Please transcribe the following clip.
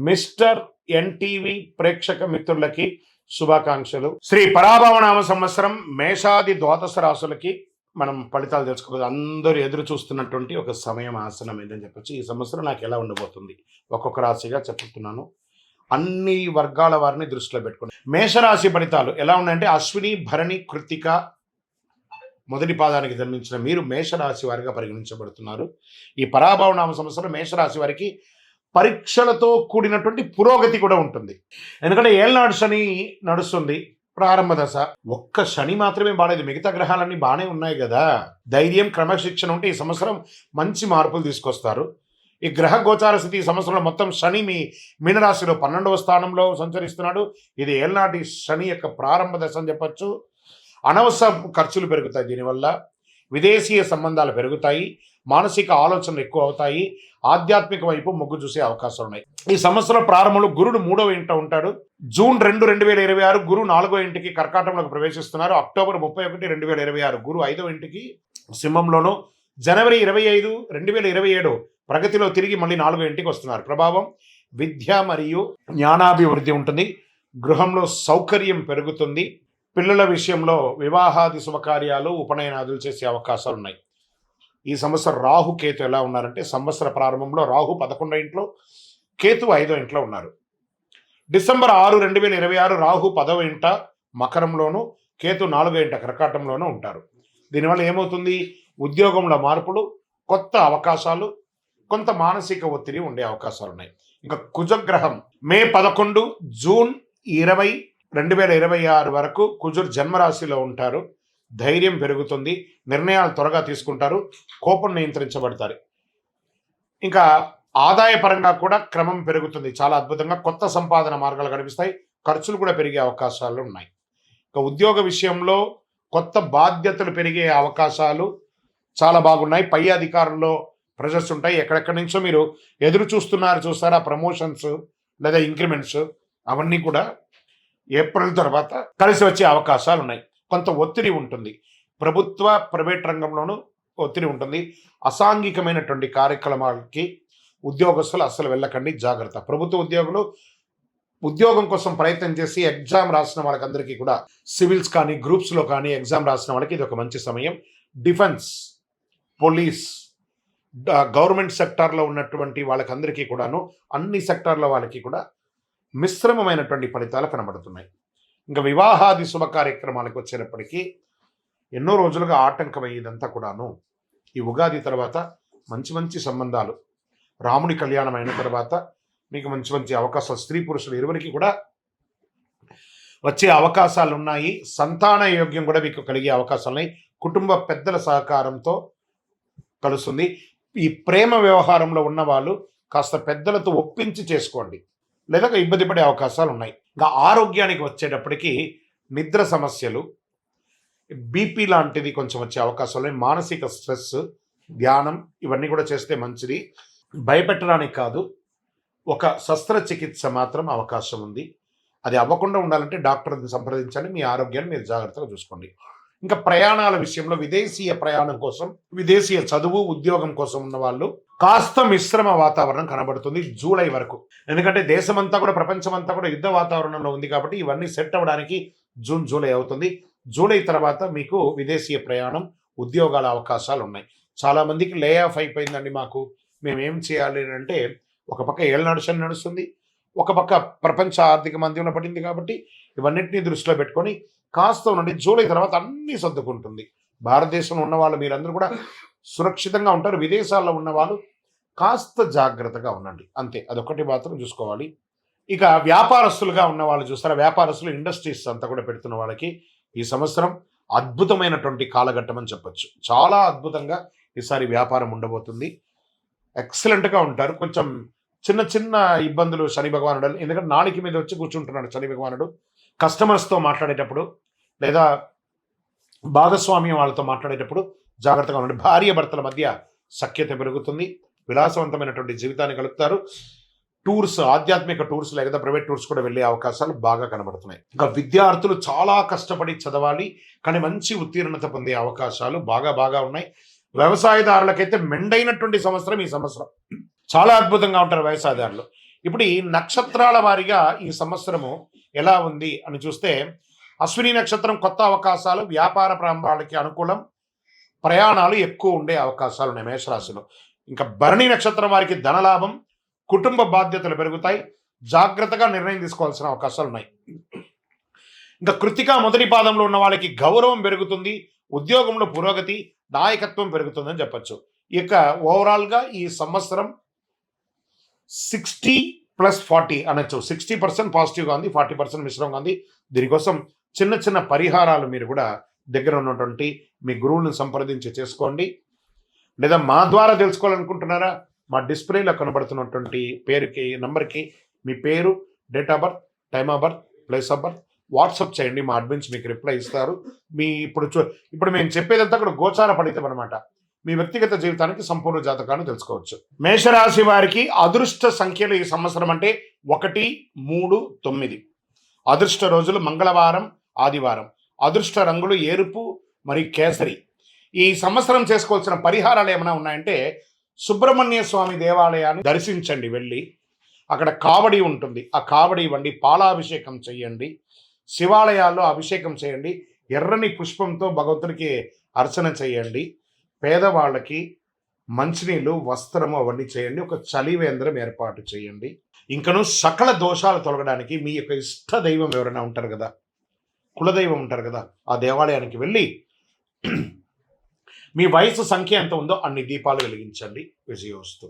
Mister NTV ప్రేక్షక మిత్రులకి శుభాకాంక్షలు. శ్రీ పరాభవనామ సంవత్సరం మేషాది ద్వాదశ రాశులకి మనం ఫలితాలు తెలుసుకోవాలి. అందరూ ఎదురు చూస్తున్నటువంటి ఒక సమయం ఆసనం ఏంటని చెప్పొచ్చు. ఈ సంవత్సరం నాకు ఎలా ఉండబోతుంది ఒక్కొక్క రాశిగా చెప్తున్నాను. అన్ని వర్గాల వారిని దృష్టిలో పెట్టుకుని మేషరాశి ఫలితాలు ఎలా ఉన్నాయంటే, అశ్విని భరణి కృత్తిక మొదటి పాదానికి జన్మించిన మీరు మేషరాశి వారిగా పరిగణించబడుతున్నారు. ఈ పరాభవనామ సంవత్సరం మేషరాశి వారికి పరీక్షలతో కూడినటువంటి పురోగతి కూడా ఉంటుంది. ఎందుకంటే ఏళ్ళనాడు శని నడుస్తుంది, ప్రారంభ దశ. ఒక్క శని మాత్రమే బాగాలేదు, మిగతా గ్రహాలన్నీ బాగానే ఉన్నాయి కదా. ధైర్యం క్రమశిక్షణ ఉంటే ఈ సంవత్సరం మంచి మార్పులు తీసుకొస్తారు. ఈ గ్రహ గోచార స్థితి ఈ సంవత్సరంలో మొత్తం శని మీ మీనరాశిలో 12వ స్థానంలో సంచరిస్తున్నాడు. ఇది ఏళ్ళనాటి శని యొక్క ప్రారంభ దశ అని చెప్పచ్చు. అనవసర ఖర్చులు పెరుగుతాయి, దీనివల్ల విదేశీయ సంబంధాలు పెరుగుతాయి, మానసిక ఆలోచనలు ఎక్కువ అవుతాయి, ఆధ్యాత్మిక వైపు మొగ్గు చూసే అవకాశాలు ఉన్నాయి. ఈ సంవత్సరం ప్రారంభంలో గురుడు 3వ ఇంట ఉంటాడు. జూన్ 2, 2026 గురు 4వ ఇంటికి కర్కాటంలోకి ప్రవేశిస్తున్నారు. అక్టోబర్ 31, 2026 గురు 5వ ఇంటికి సింహంలోను. జనవరి 25, 2027 ప్రగతిలో తిరిగి మళ్ళీ 4వ ఇంటికి వస్తున్నారు. ప్రభావం విద్య మరియు జ్ఞానాభివృద్ధి ఉంటుంది. గృహంలో సౌకర్యం పెరుగుతుంది. పిల్లల విషయంలో వివాహాది శుభకార్యాలు ఉపనయనాదులు చేసే అవకాశాలు ఉన్నాయి. ఈ సంవత్సరం రాహు కేతు ఎలా ఉన్నారంటే, సంవత్సర ప్రారంభంలో రాహు 11వ ఇంట్లో, కేతు 5వ ఇంట్లో ఉన్నారు. డిసెంబర్ 6, 2026 రాహు 10వ ఇంట మకరంలోను, కేతు 4వ ఇంట కర్కాటంలోనూ ఉంటారు. దీనివల్ల ఏమవుతుంది, ఉద్యోగంలో మార్పులు, కొత్త అవకాశాలు, కొంత మానసిక ఒత్తిడి ఉండే అవకాశాలు ఉన్నాయి. ఇంకా కుజగ్రహం మే 11, జూన్ 20, 2026 వరకు కుజుడు జన్మరాశిలో ఉంటారు. ధైర్యం పెరుగుతుంది, నిర్ణయాలు త్వరగా తీసుకుంటారు, కోపం నియంత్రించబడతారు. ఇంకా ఆదాయపరంగా కూడా క్రమం పెరుగుతుంది, చాలా అద్భుతంగా కొత్త సంపాదన మార్గాలు కనిపిస్తాయి. ఖర్చులు కూడా పెరిగే అవకాశాలు ఉన్నాయి. ఇంకా ఉద్యోగ విషయంలో కొత్త బాధ్యతలు పెరిగే అవకాశాలు చాలా బాగున్నాయి. పై అధికారుల్లో ప్రెజర్స్ ఉంటాయి. ఎక్కడెక్కడి నుంచో మీరు ఎదురు చూస్తారా ప్రమోషన్స్ లేదా ఇంక్రిమెంట్స్, అవన్నీ కూడా ఏప్రిల్ తర్వాత కలిసి వచ్చే అవకాశాలు ఉన్నాయి. కొంత ఒత్తిడి ఉంటుంది, ప్రభుత్వ ప్రైవేట్ రంగంలోనూ ఒత్తిడి ఉంటుంది. అసాంఘికమైనటువంటి కార్యక్రమాలకి ఉద్యోగస్తులు అస్సలు వెళ్ళకండి, జాగ్రత్త. ప్రభుత్వ ఉద్యోగులు ఉద్యోగం కోసం ప్రయత్నం చేసి ఎగ్జామ్ రాసిన వాళ్ళకందరికీ కూడా, సివిల్స్ కానీ గ్రూప్స్లో కానీ ఎగ్జామ్ రాసిన వాళ్ళకి ఇది ఒక మంచి సమయం. డిఫెన్స్, పోలీస్, గవర్నమెంట్ సెక్టార్లో ఉన్నటువంటి వాళ్ళకందరికీ కూడాను, అన్ని సెక్టార్ల వాళ్ళకి కూడా మిశ్రమమైనటువంటి ఫలితాలు కనబడుతున్నాయి. ఇంకా వివాహాది శుభ కార్యక్రమాలకు వచ్చేటప్పటికీ ఎన్నో రోజులుగా ఆటంకమయ్యేదంతా కూడాను ఈ ఉగాది తర్వాత మంచి మంచి సంబంధాలు, రాముడి కళ్యాణం అయిన తర్వాత మీకు మంచి మంచి అవకాశాలు, స్త్రీ పురుషులు ఇరువురికి కూడా వచ్చే అవకాశాలు ఉన్నాయి. సంతాన యోగ్యం కూడా మీకు కలిగే అవకాశాలు ఉన్నాయి. కుటుంబ పెద్దల సహకారంతో కలుస్తుంది. ఈ ప్రేమ వ్యవహారంలో ఉన్న వాళ్ళు కాస్త పెద్దలతో ఒప్పించి చేసుకోండి, లేదా ఇబ్బంది పడే అవకాశాలు ఉన్నాయి. ఇంకా ఆరోగ్యానికి వచ్చేటప్పటికి నిద్ర సమస్యలు, బీపీ లాంటిది కొంచెం వచ్చే అవకాశాలు ఉన్నాయి. మానసిక స్ట్రెస్, ధ్యానం ఇవన్నీ కూడా చేస్తే మంచిది. భయపెట్టడానికి కాదు, ఒక శస్త్రచికిత్స మాత్రం అవకాశం ఉంది. అది అవ్వకుండా ఉండాలంటే డాక్టర్ని సంప్రదించండి. మీ ఆరోగ్యాన్ని మీరు జాగ్రత్తగా చూసుకోండి. ఇంకా ప్రయాణాల విషయంలో విదేశీయ ప్రయాణం కోసం, విదేశీయ చదువు ఉద్యోగం కోసం ఉన్న వాళ్ళు కాస్త మిశ్రమ వాతావరణం కనబడుతుంది జూలై వరకు. ఎందుకంటే దేశమంతా కూడా, ప్రపంచమంతా కూడా యుద్ధ వాతావరణంలో ఉంది కాబట్టి ఇవన్నీ సెట్ అవ్వడానికి జూన్ జూలై అవుతుంది. జూలై తర్వాత మీకు విదేశీయ ప్రయాణం, ఉద్యోగాల అవకాశాలు ఉన్నాయి. చాలామందికి లే ఆఫ్ అయిపోయిందండి, మాకు మేమేం చేయాలి అంటే, ఒక పక్క ఏళ్ళనాడు శని నడుస్తుంది, ఒక పక్క ప్రపంచ ఆర్థిక మంద్యంలో పడింది. కాబట్టి ఇవన్నింటినీ దృష్టిలో పెట్టుకొని కాస్త ఉండండి. జూలై తర్వాత అన్నీ సర్దుకుంటుంది. భారతదేశంలో ఉన్న వాళ్ళు మీరందరూ కూడా సురక్షితంగా ఉంటారు. విదేశాల్లో ఉన్న వాళ్ళు కాస్త జాగ్రత్తగా ఉండండి, అంతే. అదొకటి మాత్రం చూసుకోవాలి. ఇక వ్యాపారస్తులుగా ఉన్న వాళ్ళు చూస్తారా, వ్యాపారస్తులు, ఇండస్ట్రీస్ అంతా కూడా పెడుతున్న వాళ్ళకి ఈ సంవత్సరం అద్భుతమైనటువంటి కాలఘట్టం అని చెప్పొచ్చు. చాలా అద్భుతంగా ఈసారి వ్యాపారం ఉండబోతుంది. ఎక్సలెంట్గా ఉంటారు. కొంచెం చిన్న చిన్న ఇబ్బందులు శని భగవానుడు, ఎందుకంటే నాలుక మీద వచ్చి కూర్చుంటున్నాడు శని భగవానుడు. కస్టమర్స్తో మాట్లాడేటప్పుడు లేదా భాగస్వామ్యం వాళ్ళతో మాట్లాడేటప్పుడు జాగ్రత్తగా ఉండండి. భార్య భర్తల మధ్య సఖ్యత పెరుగుతుంది. విలాసవంతమైనటువంటి జీవితాన్ని గడుపుతారు. టూర్స్, ఆధ్యాత్మిక టూర్స్ లేదా ప్రైవేట్ టూర్స్ కూడా వెళ్ళే అవకాశాలు బాగా కనబడుతున్నాయి. ఇంకా విద్యార్థులు చాలా కష్టపడి చదవాలి, కానీ మంచి ఉత్తీర్ణత పొందే అవకాశాలు బాగా ఉన్నాయి. వ్యవసాయదారులకైతే మెండైనటువంటి సంవత్సరం ఈ సంవత్సరం. చాలా అద్భుతంగా ఉంటారు వ్యవసాయదారులు. ఇప్పుడు ఈ నక్షత్రాల వారీగా ఈ సంవత్సరము ఎలా ఉంది అని చూస్తే, అశ్విని నక్షత్రం కొత్త అవకాశాలు, వ్యాపార ప్రారంభాలకి అనుకూలం, ప్రయాణాలు ఎక్కువ ఉండే అవకాశాలు ఉన్నాయి మేషరాశిలో. ఇంకా భరణి నక్షత్రం వారికి ధనలాభం, కుటుంబ బాధ్యతలు పెరుగుతాయి, జాగ్రత్తగా నిర్ణయం తీసుకోవాల్సిన అవకాశాలు ఉన్నాయి. ఇంకా కృతిక మొదటి పాదంలో ఉన్న వాళ్ళకి గౌరవం పెరుగుతుంది, ఉద్యోగంలో పురోగతి, నాయకత్వం పెరుగుతుందని చెప్పచ్చు. ఇక ఓవరాల్గా ఈ సంవత్సరం 60+40 అనొచ్చు. 60% పాజిటివ్గా ఉంది, 40% మిశ్రమంగా ఉంది. దీనికోసం చిన్న చిన్న పరిహారాలు మీరు కూడా దగ్గర ఉన్నటువంటి మీ గురువులను సంప్రదించి చేసుకోండి. లేదా మా ద్వారా తెలుసుకోవాలనుకుంటున్నారా, మా డిస్ప్లేలో కనబడుతున్నటువంటి నంబర్కి మీ పేరు, date of birth, time of birth, place of birth WhatsApp చేయండి. మా అడ్మిన్స్ మీకు రిప్లై ఇస్తారు. మీ ఇప్పుడు మేము చెప్పేదంతా కూడా గోచార ఫలితం అనమాట. మీ వ్యక్తిగత జీవితానికి సంపూర్ణ జాతకాన్ని తెలుసుకోవచ్చు. మేషరాశి వారికి అదృష్ట సంఖ్యలు ఈ సంవత్సరం అంటే 1, 3, 9. అదృష్ట రోజులు మంగళవారం, ఆదివారం. అదృష్ట రంగులు ఎరుపు మరియు కేసరి. ఈ సంవత్సరం చేసుకోవాల్సిన పరిహారాలు ఏమైనా ఉన్నాయంటే, సుబ్రహ్మణ్య స్వామి దేవాలయాన్ని దర్శించండి. వెళ్ళి అక్కడ కావడి ఉంటుంది, ఆ కావడి ఇవ్వండి. పాలాభిషేకం చేయండి, శివాలయాల్లో అభిషేకం చేయండి, ఎర్రని పుష్పంతో భగవంతుడికి అర్చన చేయండి. పేదవాళ్ళకి మంచినీళ్ళు, వస్త్రము అవన్నీ చేయండి. ఒక చలివేంద్రం ఏర్పాటు చేయండి. ఇంకను సకల దోషాలు తొలగడానికి మీ యొక్క ఇష్ట దైవం ఎవరైనా ఉంటారు కదా, కులదైవం ఉంటారు కదా, ఆ దేవాలయానికి వెళ్ళి మీ వయసు సంఖ్య ఎంత ఉందో అన్ని దీపాలు వెలిగించండి. విజయోస్తు.